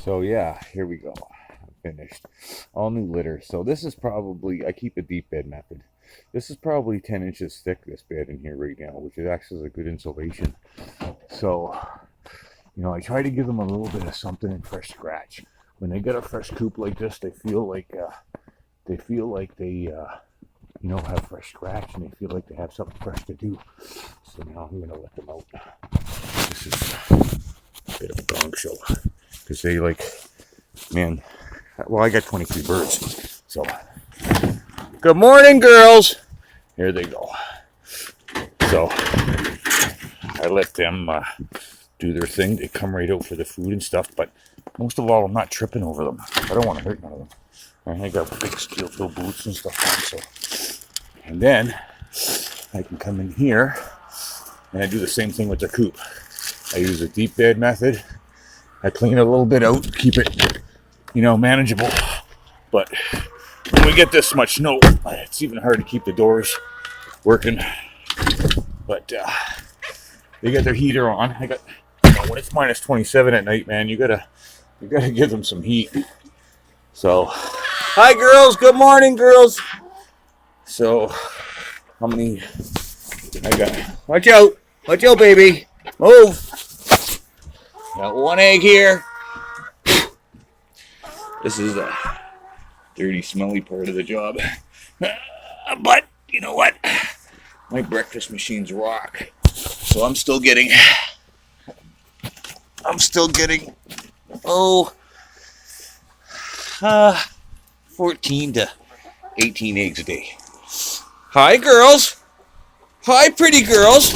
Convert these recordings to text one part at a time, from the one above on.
So yeah, here we go. I'm finished. All new litter. So this is probably, I keep a deep bed method. This is probably 10 inches thick, this bed in here right now, which is actually a good insulation. So, I try to give them a little bit of something in fresh scratch. When they get a fresh coop like this, they feel like they have fresh scratch, and they feel like they have something fresh to do. So now I'm gonna let them out. This is a bit of a gong show because they man. Well, I got 23 birds, so good morning, girls. Here they go. So I let them do their thing. They come right out for the food and stuff, but most of all, I'm not tripping over them. I don't want to hurt none of them. And I got big steel-toe boots and stuff on, so. And then I can come in here and I do the same thing with the coop. I use a deep bed method. I clean it a little bit out, keep it, manageable. But when we get this much snow, it's even hard to keep the doors working. But they got their heater on. When it's minus 27 at night, man, you gotta give them some heat. So, hi girls, good morning, girls. So, how many I got? Watch out, baby, move. Got one egg here. This is the dirty, smelly part of the job. But, you know what? My breakfast machines rock. So I'm still getting 14 to 18 eggs a day. Hi, girls. Hi, pretty girls.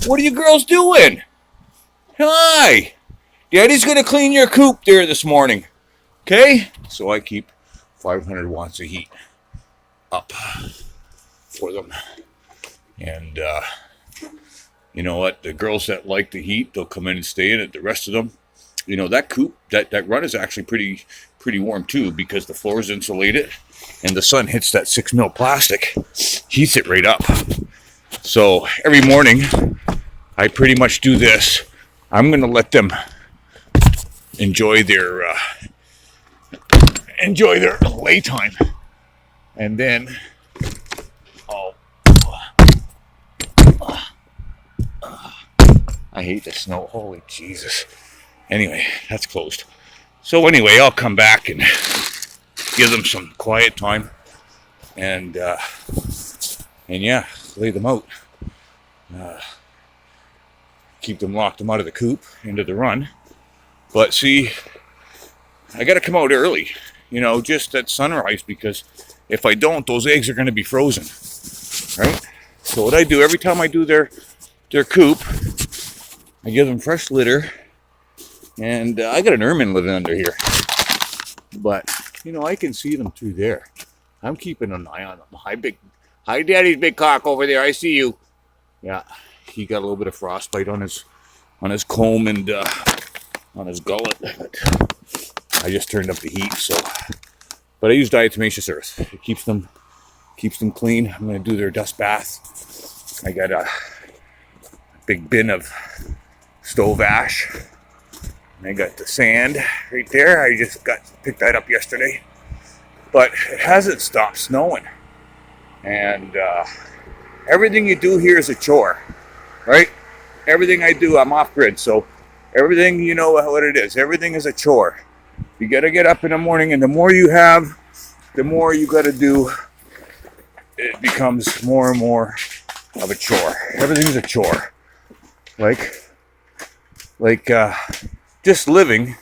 What are you girls doing? Hi. Daddy's going to clean your coop there this morning. Okay? So I keep 500 watts of heat up for them. And you know what? The girls that like the heat, they'll come in and stay in it. The rest of them, that coop, that run is actually pretty warm too, because the floor is insulated and the sun hits that 6 mil plastic, heats it right up. So every morning, I pretty much do this. I'm going to let them enjoy their lay time, and then I hate the snow. Holy Jesus. Anyway, that's closed. So anyway, I'll come back and give them some quiet time, and yeah, lay them out. Keep them locked them out of the coop into the run. But see, I got to come out early, just at sunrise, because if I don't, those eggs are going to be frozen, right? So what I do every time I do their coop, I give them fresh litter, and I got an ermine living under here, but I can see them through there. I'm keeping an eye on them. Hi, Daddy's big cock over there. I see you. Yeah, he got a little bit of frostbite on his comb and on his gullet. But I just turned up the heat, but I use diatomaceous earth. It keeps them clean. I'm going to do their dust bath. I got a big bin of stove ash. And I got the sand right there. I just picked that up yesterday. But it hasn't stopped snowing. And everything you do here is a chore, right? Everything I do, I'm off grid. So everything, you know what it is. Everything is a chore. You got to get up in the morning, and the more you have, the more you got to do. It becomes more and more of a chore. Everything's a chore. Like just living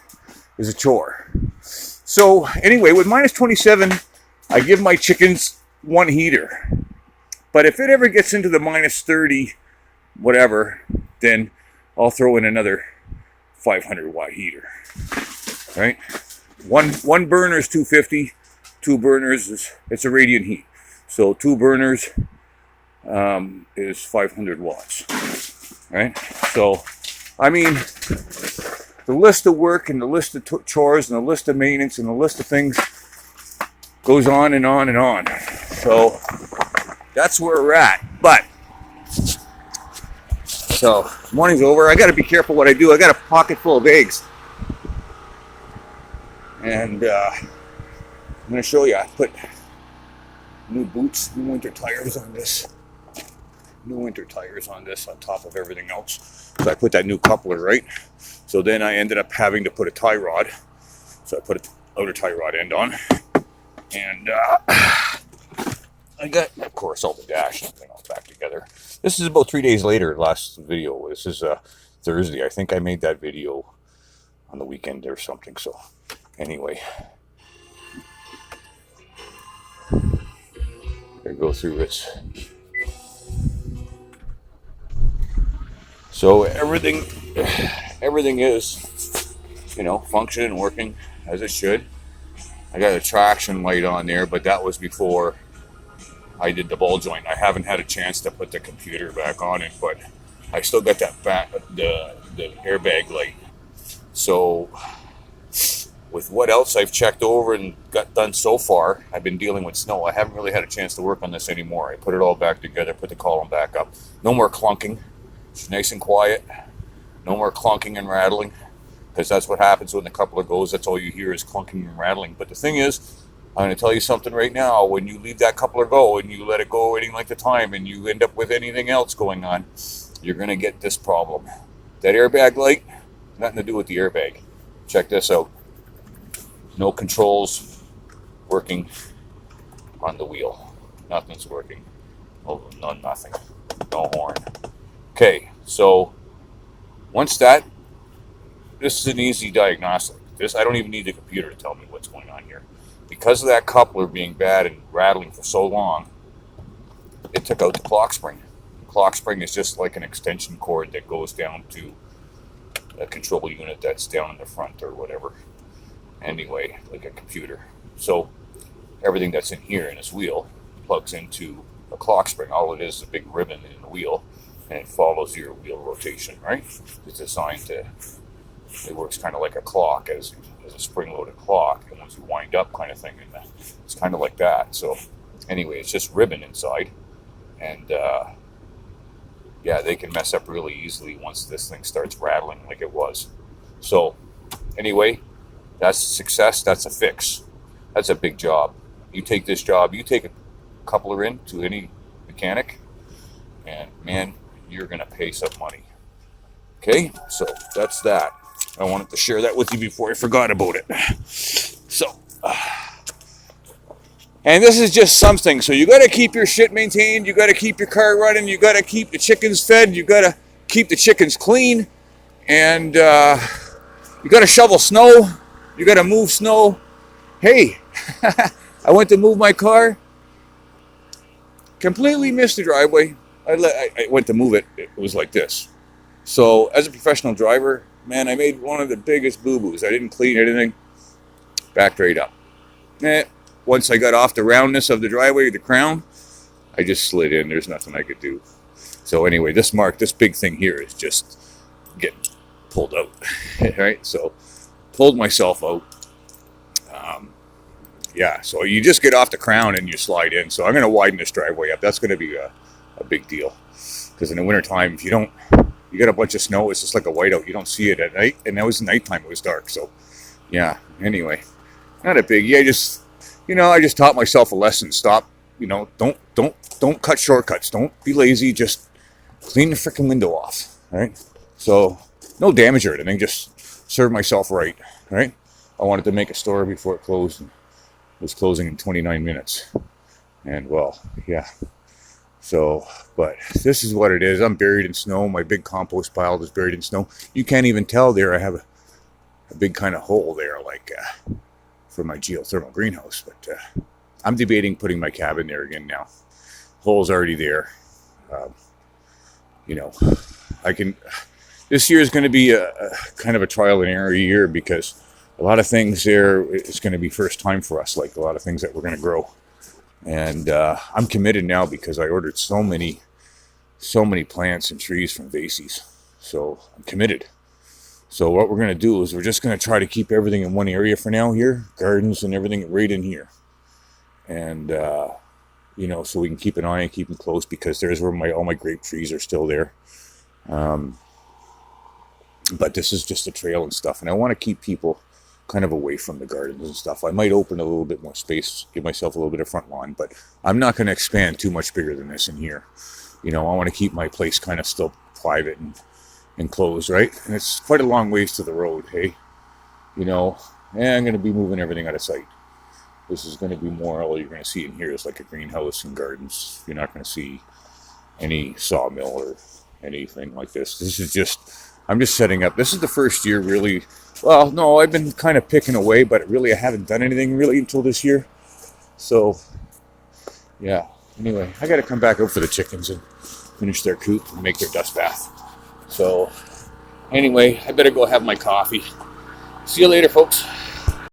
is a chore. So anyway, with minus 27, I give my chickens one heater. But if it ever gets into the minus 30, whatever, then I'll throw in another 500 watt heater. Right? One burner is 250. 2 burners it's a radiant heat. So 2 burners is 500 watts. Right? So, I mean, the list of work and the list of chores and the list of maintenance and the list of things goes on and on and on. So that's where we're at. But so morning's over. I got to be careful what I do. I got a pocket full of eggs. And I'm going to show you, I put new boots, new winter tires on this. New winter tires on this on top of everything else. So I put that new coupler, right? So then I ended up having to put a tie rod. So I put an outer tie rod end on. And I got, of course, all the dash and everything all back together. This is about 3 days later, last video. This is Thursday. I think I made that video on the weekend or something. So anyway, I go through it. So everything is, functioning and working as it should. I got a traction light on there, but that was before I did the ball joint. I haven't had a chance to put the computer back on it, but I still got that the airbag light. So with what else I've checked over and got done so far, I've been dealing with snow. I haven't really had a chance to work on this anymore. I put it all back together, put the column back up. No more clunking. It's nice and quiet. No more clunking and rattling, because that's what happens when the coupler goes. That's all you hear is clunking and rattling. But the thing is, I'm going to tell you something right now. When you leave that coupler go and you let it go any length of time and you end up with anything else going on, you're going to get this problem. That airbag light, nothing to do with the airbag. Check this out. No controls working on the wheel. Nothing's working. Oh, no, nothing. No horn. Okay, so once that, this is an easy diagnostic. I don't even need the computer to tell me what's going on here. Because of that coupler being bad and rattling for so long, it took out the clock spring. The clock spring is just like an extension cord that goes down to a control unit that's down in the front or whatever. Anyway, like a computer. So everything that's in here in this wheel plugs into a clock spring. All it is a big ribbon in the wheel, and it follows your wheel rotation, right? It's designed to, it works kind of like a clock, as a spring-loaded clock, and once you wind up kind of thing, and it's kind of like that. So anyway, it's just ribbon inside, and yeah, they can mess up really easily once this thing starts rattling like it was. So anyway, that's a success. That's a fix. That's a big job. You take this job, you take a coupler in to any mechanic, and man, you're going to pay some money. Okay, so that's that. I wanted to share that with you before I forgot about it. So, and this is just something. So you got to keep your shit maintained. You got to keep your car running. You got to keep the chickens fed. You got to keep the chickens clean. And you got to shovel snow. You got to move snow. Hey, I went to move my car. Completely missed the driveway. I went to move it. It was like this. So as a professional driver, man, I made one of the biggest boo-boos. I didn't clean anything. Backed right up. Once I got off the roundness of the driveway, the crown, I just slid in. There's nothing I could do. So anyway, this big thing here is just getting pulled out. Right? So pulled myself out. Yeah, so you just get off the crown and you slide in. So I'm going to widen this driveway up. That's going to be a big deal. Because in the wintertime, if you got a bunch of snow, it's just like a whiteout. You don't see it at night. And that was nighttime. It was dark. So, yeah, anyway, not a biggie. I just taught myself a lesson. Stop, don't cut shortcuts. Don't be lazy. Just clean the freaking window off. All right? So, no damage or anything. Just serve myself right. Right? I wanted to make a store before it closed. It was closing in 29 minutes. And, well, yeah. So, but this is what it is. I'm buried in snow. My big compost pile is buried in snow. You can't even tell there. I have a big kind of hole there, like for my geothermal greenhouse. But I'm debating putting my cabin there again now. Hole's already there. This year is going to be a kind of a trial and error year, because a lot of things there, it's going to be first time for us, like a lot of things that we're going to grow. And I'm committed now because I ordered so many plants and trees from Vasey's. So I'm committed. So what we're going to do is we're just going to try to keep everything in one area for now here. Gardens and everything right in here. And, so we can keep an eye and keep them close, because there's where all my grape trees are still there. But this is just a trail and stuff. And I want to keep people kind of away from the gardens and stuff. I might open a little bit more space, give myself a little bit of front lawn, but I'm not going to expand too much bigger than this in here. You know, I want to keep my place kind of still private and enclosed, right? And it's quite a long ways to the road, hey? You know, and I'm going to be moving everything out of sight. This is going to be more, all you're going to see in here is like a greenhouse and gardens. You're not going to see any sawmill or anything like this. This is just, I'm just setting up. This is the first year really, well, no, I've been kind of picking away, but really I haven't done anything really until this year. So, yeah. Anyway, I got to come back out for the chickens and finish their coop and make their dust bath. So, anyway, I better go have my coffee. See you later, folks.